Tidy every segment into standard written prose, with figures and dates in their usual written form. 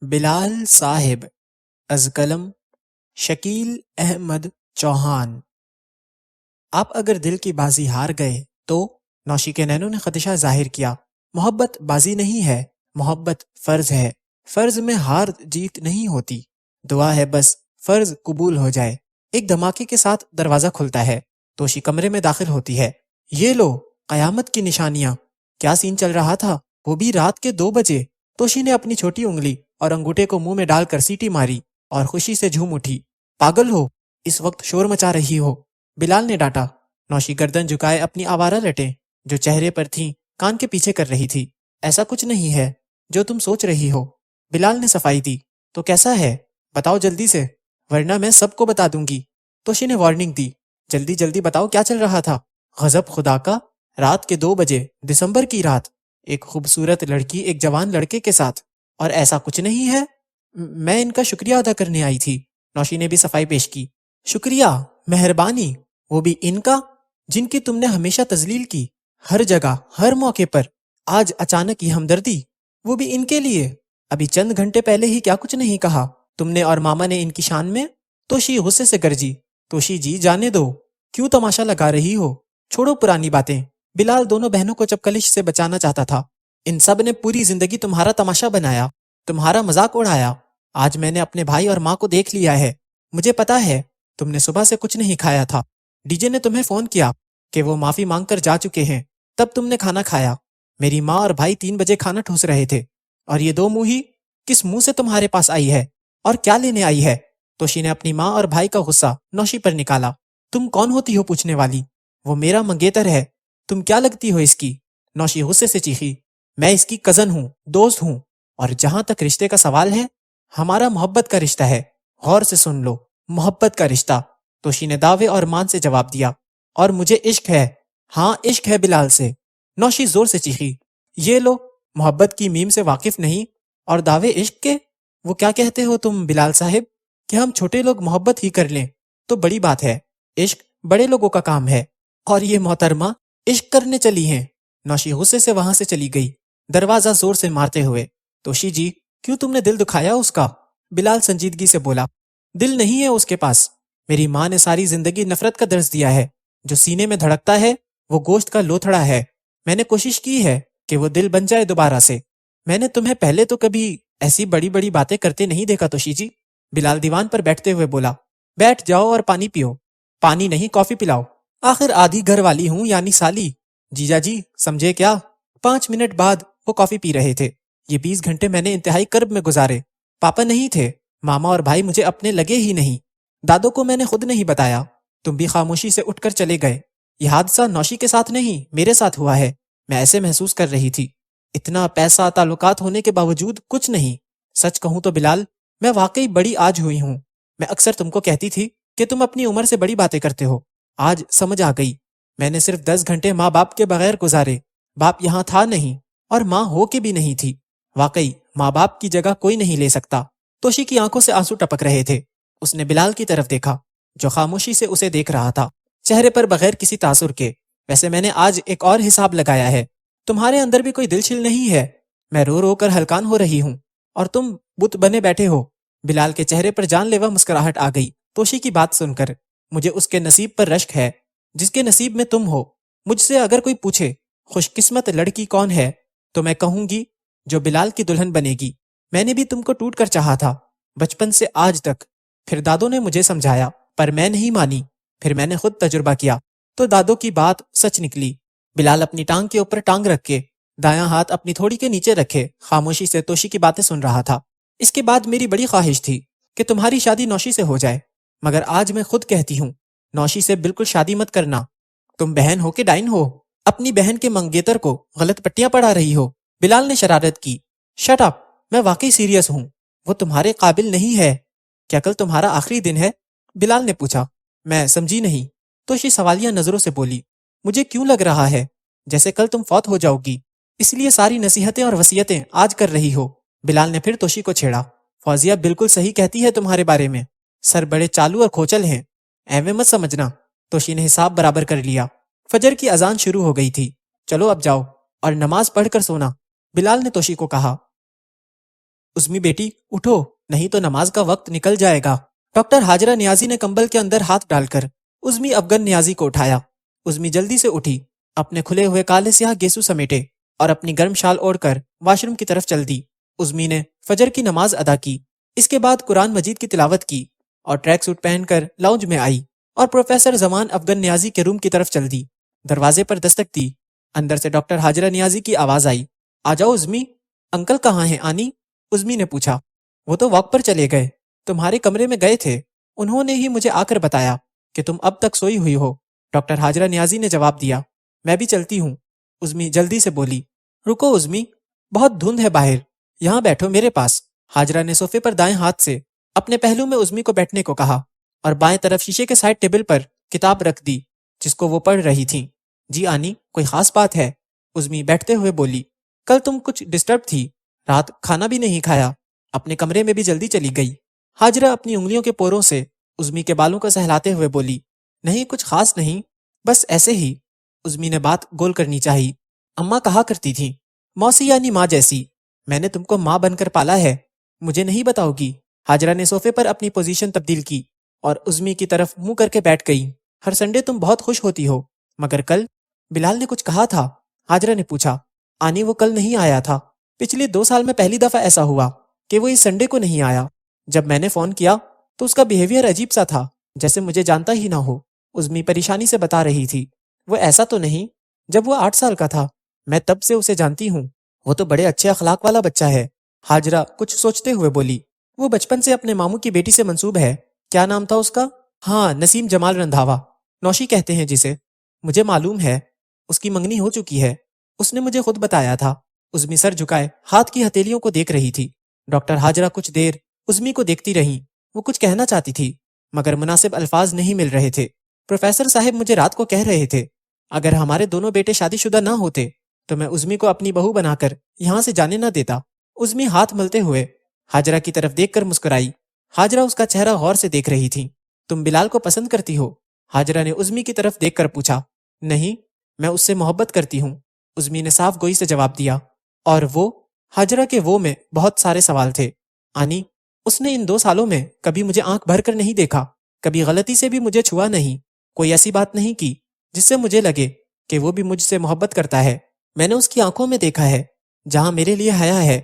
بلال صاحب از قلم شکیل احمد چوہان۔ آپ اگر دل کی بازی ہار گئے تو نوشی کے نینوں نے خدشہ ظاہر کیا۔ محبت بازی نہیں ہے، محبت فرض ہے، فرض میں ہار جیت نہیں ہوتی، دعا ہے بس فرض قبول ہو جائے۔ ایک دھماکے کے ساتھ دروازہ کھلتا ہے، توشی کمرے میں داخل ہوتی ہے۔ یہ لو قیامت کی نشانیاں۔ کیا سین چل رہا تھا، وہ بھی رات کے 2 بجے۔ توشی نے اپنی چھوٹی انگلی اور انگوٹھے کو منہ میں ڈال کر سیٹی ماری اور خوشی سے جھوم اٹھی۔ پاگل ہو، اس وقت شور مچا رہی ہو، بلال نے ڈانٹا۔ نوشی گردن جھکائے اپنی آوارہ لٹیں جو چہرے پر تھیں کان کے پیچھے کر رہی تھی۔ ایسا کچھ نہیں ہے جو تم سوچ رہی ہو، بلال نے صفائی دی۔ تو کیسا ہے بتاؤ جلدی سے، ورنہ میں سب کو بتا دوں گی۔ توشی نے وارننگ دی، جلدی جلدی بتاؤ کیا چل رہا تھا۔ غضب خدا کا، رات کے 2 بجے، دسمبر کی رات، ایک خوبصورت لڑکی ایک جوان لڑکے کے ساتھ، اور ایسا کچھ نہیں ہے۔ میں ان کا شکریہ ادا کرنے آئی تھی۔ نوشی نے بھی صفائی پیش کی۔ شکریہ، مہربانی، وہ بھی ان کا جن کی تم نے ہمیشہ تذلیل کی، ہر جگہ ہر موقع پر۔ آج اچانک یہ ہمدردی، وہ بھی ان کے لیے۔ ابھی چند گھنٹے پہلے ہی کیا کچھ نہیں کہا تم نے اور ماما نے ان کی شان میں۔ توشی غصے سے گرجی۔ توشی جی جانے دو، کیوں تماشا لگا رہی ہو، چھوڑو پرانی باتیں۔ بلال دونوں بہنوں کو چپکلش سے بچانا چاہتا تھا۔ ان سب نے پوری زندگی تمہارا تماشا بنایا، تمہارا مذاق اڑایا۔ آج میں نے اپنے بھائی اور ماں کو دیکھ لیا ہے، مجھے پتا ہے تم نے صبح سے کچھ نہیں کھایا تھا۔ ڈی جے نے تمہیں فون کیا کہ وہ معافی مانگ کر جا چکے ہیں، تب تم نے کھانا کھایا۔ میری ماں اور بھائی 3 بجے کھانا ٹھوس رہے تھے، اور یہ 2 منہی کس منہ سے تمہارے پاس آئی ہے اور کیا لینے آئی ہے؟ توشی نے اپنی ماں اور بھائی کا غصہ نوشی پر نکالا۔ تم کون ہوتی ہو پوچھنے والی؟ وہ میرا منگیتر ہے، تم کیا لگتی ہو اس کی؟ نوشی غصے سے چیخی۔ میں اس کی کزن ہوں، دوست ہوں، اور جہاں تک رشتے کا سوال ہے، ہمارا محبت کا رشتہ ہے۔ غور سے سن لو، محبت کا رشتہ۔ توشی نے دعوے اور مان سے جواب دیا۔ اور مجھے عشق ہے، ہاں عشق ہے بلال سے۔ نوشی زور سے چیخی۔ یہ لو، محبت کی میم سے واقف نہیں اور دعوے عشق کے؟ وہ کیا کہتے ہو تم بلال صاحب، کہ ہم چھوٹے لوگ محبت ہی کر لیں تو بڑی بات ہے؟ عشق بڑے لوگوں کا کام ہے، اور یہ محترمہ عشق کرنے چلی ہیں۔ نوشی غصے سے وہاں سے چلی گئی، دروازہ زور سے مارتے ہوئے۔ توشی جی، کیوں تم نے دل دکھایا اس کا؟ بلال سنجیدگی سے بولا۔ دل نہیں ہے اس کے پاس، میری ماں نے ساری زندگی نفرت کا درس دیا ہے۔ جو سینے میں دھڑکتا ہے وہ گوشت کا لوتھڑا ہے۔ میں نے کوشش کی ہے کہ وہ دل بن جائے دوبارہ سے۔ میں نے تمہیں پہلے تو کبھی ایسی بڑی بڑی باتیں کرتے نہیں دیکھا توشی جی۔ بلال دیوان پر بیٹھتے ہوئے بولا۔ بیٹھ جاؤ اور پانی پیو۔ پانی نہیں، کافی پلاؤ، آخر آدھی گھر والی ہوں یعنی سالی۔ جیجا جی سمجھے کیا؟ 5 منٹ بعد وہ کافی پی رہے تھے۔ یہ 20 گھنٹے میں نے انتہائی کرب میں گزارے۔ پاپا نہیں تھے، ماما اور بھائی مجھے اپنے لگے ہی نہیں، دادوں کو میں نے خود نہیں بتایا، تم بھی خاموشی سے اٹھ کر چلے گئے۔ یہ حادثہ نوشی کے ساتھ نہیں، میرے ساتھ ہوا ہے۔ میں ایسے محسوس کر رہی تھی، اتنا پیسہ تعلقات ہونے کے باوجود کچھ نہیں۔ سچ کہوں تو بلال، میں واقعی بڑی آج ہوئی ہوں۔ میں اکثر تم کو کہتی تھی کہ تم اپنی عمر سے بڑی باتیں کرتے ہو، آج سمجھ آ گئی۔ میں نے صرف 10 گھنٹے ماں باپ کے بغیر گزارے، باپ یہاں تھا نہیں اور ماں ہو کے بھی نہیں تھی۔ واقعی ماں باپ کی جگہ کوئی نہیں لے سکتا۔ توشی کی آنکھوں سے آنسو ٹپک رہے تھے۔ اس نے بلال کی طرف دیکھا جو خاموشی سے اسے دیکھ رہا تھا، چہرے پر بغیر کسی تاثر کے۔ ویسے میں نے آج ایک اور حساب لگایا ہے، تمہارے اندر بھی کوئی دل چھل نہیں ہے۔ میں رو رو کر ہلکان ہو رہی ہوں اور تم بت بنے بیٹھے ہو۔ بلال کے چہرے پر جان لیوا مسکراہٹ آ گئی توشی کی بات سن کر۔ مجھے اس کے نصیب پر رشک ہے جس کے نصیب میں تم ہو۔ مجھ سے اگر کوئی پوچھے خوش قسمت لڑکی کون ہے تو میں کہوں گی جو بلال کی دلہن بنے گی۔ میں نے بھی تم کو ٹوٹ کر چاہا تھا، بچپن سے آج تک۔ پھر دادوں نے مجھے سمجھایا پر میں نہیں مانی، پھر میں نے خود تجربہ کیا تو دادوں کی بات سچ نکلی۔ بلال اپنی ٹانگ کے اوپر ٹانگ رکھ کے دایاں ہاتھ اپنی تھوڑی کے نیچے رکھے خاموشی سے توشی کی باتیں سن رہا تھا۔ اس کے بعد میری بڑی خواہش تھی کہ تمہاری شادی نوشی سے ہو جائے، مگر آج میں خود کہتی ہوں نوشی سے بالکل شادی مت کرنا۔ تم بہن ہو کہ ڈائن ہو، اپنی بہن کے منگیتر کو غلط پٹیاں پڑھا رہی ہو۔ بلال نے شرارت کی۔ شٹ اپ، میں واقعی سیریس ہوں، وہ تمہارے قابل نہیں ہے۔ کیا کل تمہارا آخری دن ہے؟ بلال نے پوچھا۔ میں سمجھی نہیں۔ توشی سوالیہ نظروں سے بولی۔ مجھے کیوں لگ رہا ہے جیسے کل تم فوت ہو جاؤ گی، اس لیے ساری نصیحتیں اور وصیتیں آج کر رہی ہو۔ بلال نے پھر توشی کو چھیڑا۔ فوزیہ بالکل صحیح کہتی ہے تمہارے بارے میں، سر بڑے چالو اور کھوچل ہیں، ایویں مت سمجھنا۔ توشی نے حساب برابر کر لیا۔ فجر کی اذان شروع ہو گئی تھی۔ چلو اب جاؤ اور نماز پڑھ کر سونا، بلال نے توشی کو کہا۔ عزمی بیٹی اٹھو، نہیں تو نماز کا وقت نکل جائے گا۔ ڈاکٹر حاجرہ نیازی نے کمبل کے اندر ہاتھ ڈال کر عزمی افغن نیازی کو اٹھایا۔ عزمی جلدی سے اٹھی، اپنے کھلے ہوئے کالے سیاہ گیسو سمیٹے اور اپنی گرم شال اوڑھ کر واش روم کی طرف چل دی۔ عزمی نے فجر کی نماز ادا کی، اس کے بعد قرآن مجید کی تلاوت کی اور ٹریک سوٹ پہن کر لاؤنج میں آئی اور پروفیسر زمان افغن نیازی کے روم کی طرف چل دی۔ دروازے پر دستک دی، اندر سے ڈاکٹر حاجرہ نیازی کی آواز آئی، آ جاؤ عزمی۔ انکل کہاں ہیں آنی؟ عزمی نے پوچھا۔ وہ تو واک پر چلے گئے، تمہارے کمرے میں گئے تھے، انہوں نے ہی مجھے آ کر بتایا کہ تم اب تک سوئی ہوئی ہو، ڈاکٹر حاجرہ نیازی نے جواب دیا۔ میں بھی چلتی ہوں، عزمی جلدی سے بولی۔ رکو عزمی، بہت دھند ہے باہر، یہاں بیٹھو میرے پاس۔ حاجرہ نے صوفے پر دائیں ہاتھ سے اپنے پہلو میں عزمی کو بیٹھنے کو کہا اور بائیں طرف شیشے کے سائڈ ٹیبل پر کتاب رکھ دی جس کو وہ پڑھ رہی تھیں۔ جی آنی، کوئی خاص بات ہے؟ عزمی بیٹھتے ہوئے بولی۔ کل تم کچھ ڈسٹرب تھی، رات کھانا بھی نہیں کھایا، اپنے کمرے میں بھی جلدی چلی گئی۔ حاجرہ اپنی انگلیوں کے پوروں سے عزمی کے بالوں کو سہلاتے ہوئے بولی۔ نہیں، کچھ خاص نہیں، بس ایسے ہی۔ عزمی نے بات گول کرنی چاہی۔ اماں کہا کرتی تھیں، موسی یعنی ماں جیسی، میں نے تم کو ماں بن کر پالا ہے، مجھے نہیں بتاؤ گی؟ حاجرہ نے صوفے پر اپنی پوزیشن تبدیل کی اور عزمی کی طرف منہ کر کے بیٹھ گئی۔ ہر سنڈے تم بہت خوش ہوتی ہو، مگر کل بلال نے کچھ کہا تھا؟ حاجرہ نے پوچھا۔ آنی، وہ کل نہیں آیا تھا، پچھلے 2 سال میں پہلی دفعہ ایسا ہوا کہ وہ اس سنڈے کو نہیں آیا۔ جب میں نے فون کیا تو اس کا بیہیویئر عجیب سا تھا، جیسے مجھے جانتا ہی نہ ہو۔ عزمی پریشانی سے بتا رہی تھی۔ وہ ایسا تو نہیں، جب وہ 8 سال کا تھا میں تب سے اسے جانتی ہوں، وہ تو بڑے اچھے اخلاق والا بچہ ہے۔ حاجرہ کچھ سوچتے ہوئے بولی۔ وہ بچپن سے اپنے ماموں کی بیٹی سے منسوب ہے، کیا نام تھا اس کا؟ ہاں، نسیم جمال رندھاوا، نوشی کہتے ہیں جسے۔ مجھے معلوم ہے، اس کی منگنی ہو چکی ہے، اس نے مجھے خود بتایا تھا۔ عزمی سر جھکائے ہاتھ کی ہتھیلیوں کو دیکھ رہی تھی۔ ڈاکٹر حاجرہ کچھ دیر عزمی کو دیکھتی رہیں۔ وہ کچھ کہنا چاہتی تھی مگر مناسب الفاظ نہیں مل رہے تھے۔ پروفیسر صاحب مجھے رات کو کہہ رہے تھے اگر ہمارے دونوں بیٹے شادی شدہ نہ ہوتے تو میں عزمی کو اپنی بہو بنا کر یہاں سے جانے نہ دیتا۔ عزمی ہاتھ ملتے ہوئے حاجرہ کی طرف دیکھ کر مسکرائی۔ حاجرہ اس کا چہرہ غور سے دیکھ رہی تھی۔ تم بلال کو پسند کرتی ہو؟ حاجرہ نے عزمی کی طرف دیکھ کر پوچھا۔ نہیں، میں اس سے محبت کرتی ہوں، عزمی نے صاف گوئی سے جواب دیا۔ اور وہ؟ حاجرہ کے وہ میں بہت سارے سوال تھے۔ آنی، اس نے ان 2 سالوں میں کبھی مجھے آنکھ بھر کر نہیں دیکھا، کبھی غلطی سے بھی مجھے چھوا نہیں، کوئی ایسی بات نہیں کی جس سے مجھے لگے کہ وہ بھی مجھ سے محبت کرتا ہے۔ میں نے اس کی آنکھوں میں دیکھا ہے جہاں میرے لیے حیا ہے،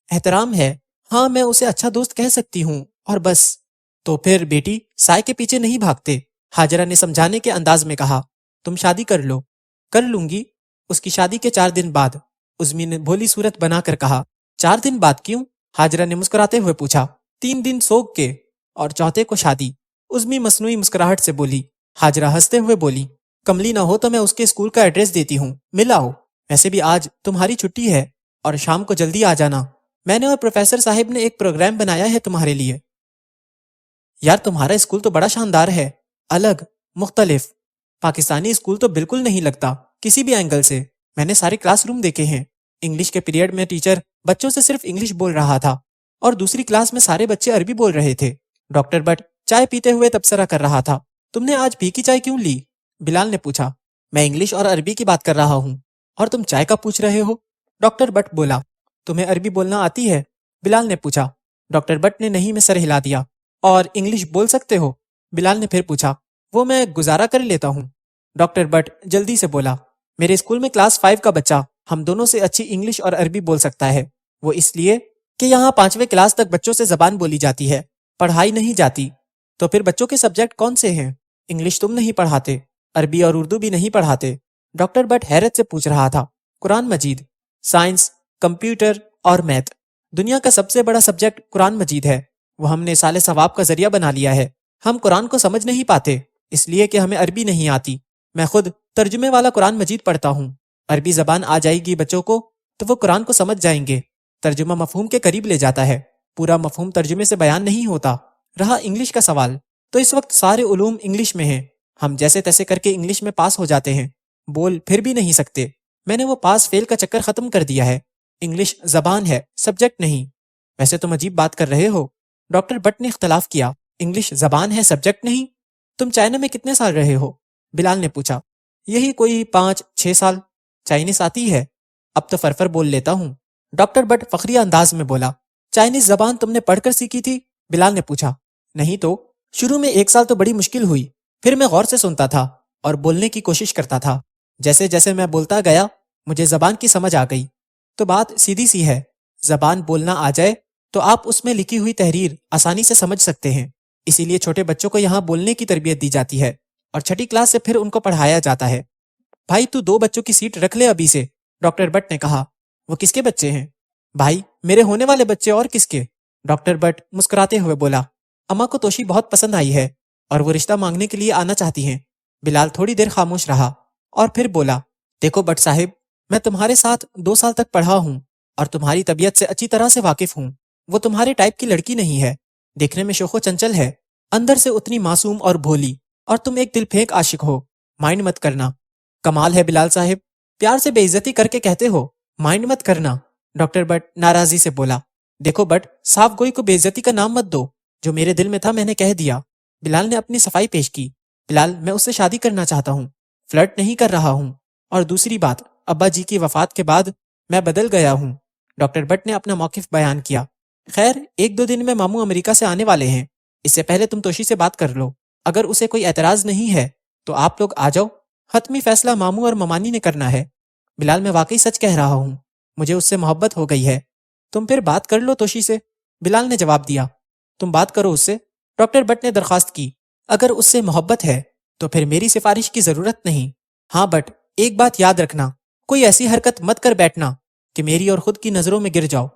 احترام ہے، ہاں میں اسے اچھا دوست کہہ سکتی ہوں، اور بس۔ تو پھر بیٹی سائے کے پیچھے نہیں بھاگتے، حاجرہ نے سمجھانے کے انداز میں کہا۔ تم شادی کر لو۔ کر لوں گی، اس کی شادی کے 4 دن بعد، عزمی نے بھولی صورت بنا کر کہا۔ 4 دن بعد کیوں؟ حاجرہ نے مسکراتے ہوئے پوچھا۔ 3 دن سوگ کے اور چوتھے کو شادی، عزمی مصنوعی مسکراہٹ سے بولی۔ حاجرہ ہنستے ہوئے بولی، کملی نہ ہو تو میں اس کے اسکول کا ایڈریس دیتی ہوں، مل آؤ، ویسے بھی آج تمہاری چھٹی ہے اور شام کو جلدی آ جانا، میں نے اور پروفیسر صاحب نے ایک پروگرام بنایا ہے تمہارے لیے۔ یار تمہارا اسکول تو بڑا شاندار ہے، الگ، مختلف، پاکستانی اسکول تو بالکل نہیں لگتا کسی بھی اینگل سے۔ میں نے سارے کلاس روم دیکھے ہیں، انگلش کے پیریڈ میں ٹیچر بچوں سے صرف انگلش بول رہا تھا اور دوسری کلاس میں سارے بچے عربی بول رہے تھے۔ ڈاکٹر بٹ چائے پیتے ہوئے تبصرہ کر رہا تھا۔ تم نے آج پھیکی چائے کیوں لی؟ بلال نے پوچھا۔ میں انگلش اور عربی کی بات کر رہا ہوں، اور تم چائے کا پوچھ رہے ہو؟ ڈاکٹر بٹ بولا۔ تمہیں عربی بولنا آتی ہے؟ بلال نے پوچھا۔ ڈاکٹر بٹ نے نہیں میں سر ہلا دیا۔ اور انگلش بول سکتے ہو؟ بلال نے پھر پوچھا۔ وہ میں گزارا کر لیتا ہوں۔ ڈاکٹر بٹ جلدی سے بولا۔ میرے اسکول میں کلاس 5 کا بچہ ہم دونوں سے اچھی انگلش اور عربی بول سکتا ہے، وہ اس لیے کہ یہاں 5ویں کلاس تک بچوں سے زبان بولی جاتی ہے، پڑھائی نہیں جاتی۔ تو پھر بچوں کے سبجیکٹ کون سے ہیں؟ انگلش تم نہیں پڑھاتے، عربی اور اردو بھی نہیں پڑھاتے؟ ڈاکٹر بٹ حیرت سے پوچھ رہا تھا۔ قرآن مجید، سائنس، کمپیوٹر اور میتھ، دنیا کا سب سے بڑا سبجیکٹ قرآن مجید ہے، وہ ہم نے سال ثواب کا ذریعہ بنا لیا ہے۔ ہم قرآن کو سمجھ نہیں پاتے اس لیے کہ ہمیں عربی نہیں آتی۔ میں خود ترجمے والا قرآن مجید پڑھتا ہوں، عربی زبان آ جائے گی بچوں کو تو وہ قرآن کو سمجھ جائیں گے۔ ترجمہ مفہوم کے قریب لے جاتا ہے، پورا مفہوم ترجمے سے بیان نہیں ہوتا۔ رہا انگلش کا سوال، تو اس وقت سارے علوم انگلش میں ہیں، ہم جیسے تیسے کر کے انگلش میں پاس ہو جاتے ہیں، بول پھر بھی نہیں سکتے۔ میں نے وہ پاس فیل کا چکر ختم کر دیا ہے، انگلش زبان ہے، سبجیکٹ نہیں۔ ویسے تم عجیب بات کر رہے ہو، ڈاکٹر بٹ نے اختلاف کیا۔ انگلش زبان ہے، سبجیکٹ نہیں؟ تم چائنا میں کتنے سال رہے ہو؟ بلال نے پوچھا۔ یہی کوئی 5-6 سال۔ چائنیز آتی ہے؟ اب تو فرفر بول لیتا ہوں، ڈاکٹر بٹ فخریہ انداز میں بولا۔ چائنیز زبان تم نے پڑھ کر سیکھی تھی؟ بلال نے پوچھا۔ نہیں تو، شروع میں 1 سال تو بڑی مشکل ہوئی، پھر میں غور سے سنتا تھا اور بولنے کی کوشش کرتا تھا۔ جیسے جیسے میں بولتا گیا مجھے زبان کی سمجھ آ گئی۔ تو بات سیدھی سی ہے، زبان بولنا آ جائے تو آپ اس میں لکھی ہوئی تحریر آسانی سے سمجھ سکتے ہیں۔ اسی لیے چھوٹے بچوں کو یہاں بولنے کی تربیت دی جاتی ہے اور چھٹی کلاس سے پھر ان کو پڑھایا جاتا ہے۔ بھائی تو 2 بچوں کی سیٹ رکھ لے ابھی سے، ڈاکٹر بٹ نے کہا۔ وہ کس کے بچے ہیں؟ بھائی میرے ہونے والے بچے، اور کس کے؟ ڈاکٹر بٹ مسکراتے ہوئے بولا۔ اماں کو توشی بہت پسند آئی ہے اور وہ رشتہ مانگنے کے لیے آنا چاہتی ہیں۔ بلال تھوڑی دیر خاموش رہا اور پھر بولا، دیکھو بٹ صاحب، میں تمہارے ساتھ 2 سال تک پڑھا ہوں اور تمہاری طبیعت سے اچھی طرح سے واقف ہوں۔ وہ تمہارے ٹائپ کی لڑکی نہیں ہے، دیکھنے میں شوخ و چنچل ہے، اندر سے اتنی معصوم اور بھولی، اور تم ایک دل پھینک عاشق ہو۔ مائنڈ مت کرنا۔ کمال ہے بلال صاحب، پیار سے بے عزتی کر کے کہتے ہو مائنڈ مت کرنا۔ ڈاکٹر بٹ ناراضی سے بولا۔ دیکھو بٹ، صاف گوئی کو بے عزتی کا نام مت دو، جو میرے دل میں تھا میں نے کہہ دیا۔ بلال نے اپنی صفائی پیش کی۔ بلال، میں اس سے شادی کرنا چاہتا ہوں، فلرٹ نہیں کر رہا ہوں، اور دوسری بات، ابا جی کی وفات کے بعد میں بدل گیا ہوں۔ ڈاکٹر بٹ نے اپنا موقف بیان کیا۔ خیر، 1-2 دن میں ماموں امریکہ سے آنے والے ہیں، اس سے پہلے تم توشی سے بات کر لو، اگر اسے کوئی اعتراض نہیں ہے تو آپ لوگ آ جاؤ، حتمی فیصلہ ماموں اور ممانی نے کرنا ہے۔ بلال، میں واقعی سچ کہہ رہا ہوں، مجھے اس سے محبت ہو گئی ہے۔ تم پھر بات کر لو توشی سے، بلال نے جواب دیا۔ تم بات کرو اس سے، ڈاکٹر بٹ نے درخواست کی۔ اگر اس سے محبت ہے تو پھر میری سفارش کی ضرورت نہیں۔ ہاں بٹ، ایک بات یاد رکھنا، کوئی ایسی حرکت مت کر بیٹھنا کہ میری اور خود کی نظروں میں گر جاؤ۔